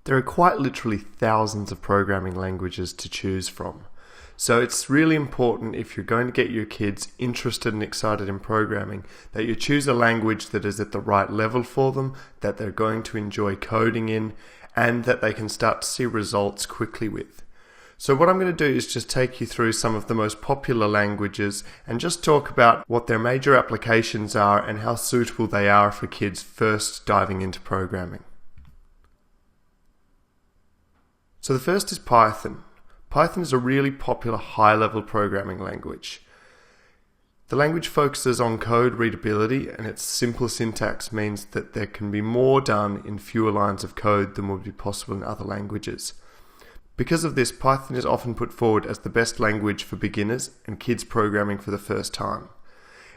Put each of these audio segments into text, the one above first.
There are quite literally thousands of programming languages to choose from. So it's really important, if you're going to get your kids interested and excited in programming, that you choose a language that is at the right level for them, that they're going to enjoy coding in, and that they can start to see results quickly with. So what I'm going to do is just take you through some of the most popular languages and just talk about what their major applications are and how suitable they are for kids first diving into programming. So the first is Python. Python is a really popular high-level programming language. The language focuses on code readability, and its simple syntax means that there can be more done in fewer lines of code than would be possible in other languages. Because of this, Python is often put forward as the best language for beginners and kids programming for the first time.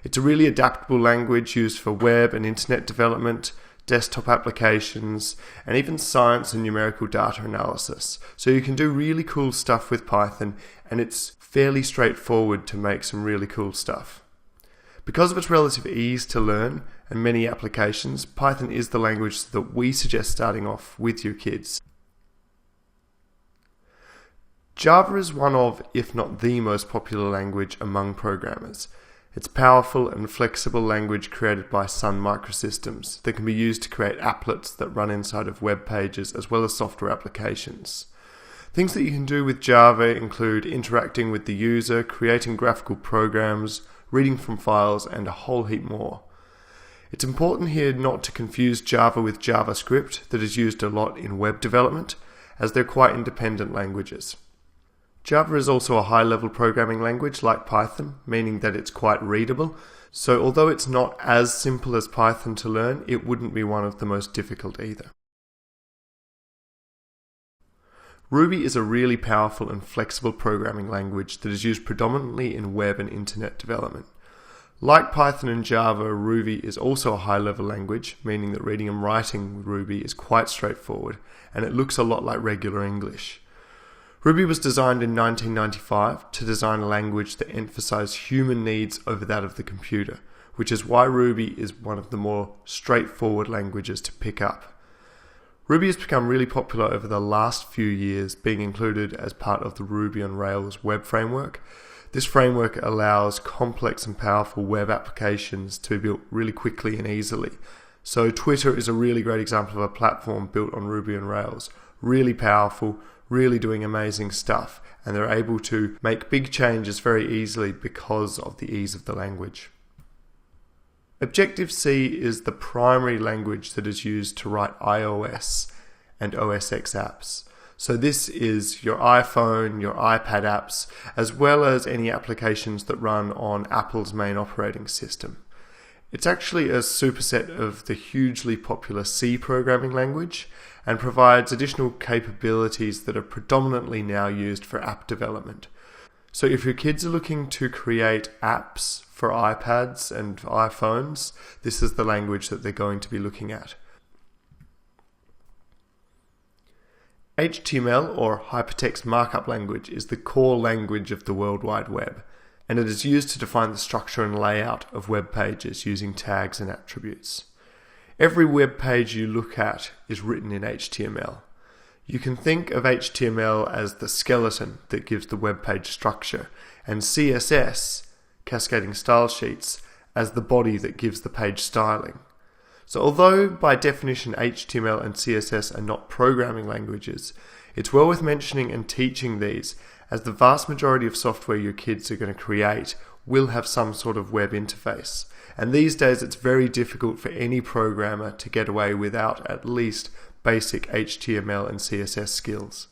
It's a really adaptable language used for web and internet development, desktop applications, and even science and numerical data analysis. So you can do really cool stuff with Python, and it's fairly straightforward to make some really cool stuff. Because of its relative ease to learn and many applications, Python is the language that we suggest starting off with your kids. Java is one of, if not the most popular language among programmers. It's a powerful and flexible language created by Sun Microsystems that can be used to create applets that run inside of web pages as well as software applications. Things that you can do with Java include interacting with the user, creating graphical programs, reading from files, and a whole heap more. It's important here not to confuse Java with JavaScript that is used a lot in web development, as they're quite independent languages. Java is also a high-level programming language like Python, meaning that it's quite readable. So although it's not as simple as Python to learn, it wouldn't be one of the most difficult either. Ruby is a really powerful and flexible programming language that is used predominantly in web and internet development. Like Python and Java, Ruby is also a high-level language, meaning that reading and writing with Ruby is quite straightforward, and it looks a lot like regular English. Ruby was designed in 1995 to design a language that emphasized human needs over that of the computer, which is why Ruby is one of the more straightforward languages to pick up. Ruby has become really popular over the last few years, being included as part of the Ruby on Rails web framework. This framework allows complex and powerful web applications to be built really quickly and easily. So Twitter is a really great example of a platform built on Ruby on Rails. Really powerful, really doing amazing stuff, and they're able to make big changes very easily because of the ease of the language. Objective-C is the primary language that is used to write iOS and OS X apps. So this is your iPhone, your iPad apps, as well as any applications that run on Apple's main operating system. It's actually a superset of the hugely popular C programming language and provides additional capabilities that are predominantly now used for app development. So if your kids are looking to create apps for iPads and iPhones, this is the language that they're going to be looking at. HTML, or Hypertext Markup Language, is the core language of the World Wide Web, and it is used to define the structure and layout of web pages using tags and attributes. Every web page you look at is written in HTML. You can think of HTML as the skeleton that gives the web page structure, and CSS, cascading style sheets, as the body that gives the page styling. So although by definition HTML and CSS are not programming languages, it's well worth mentioning and teaching these, as the vast majority of software your kids are going to create will have some sort of web interface. And these days it's very difficult for any programmer to get away without at least basic HTML and CSS skills.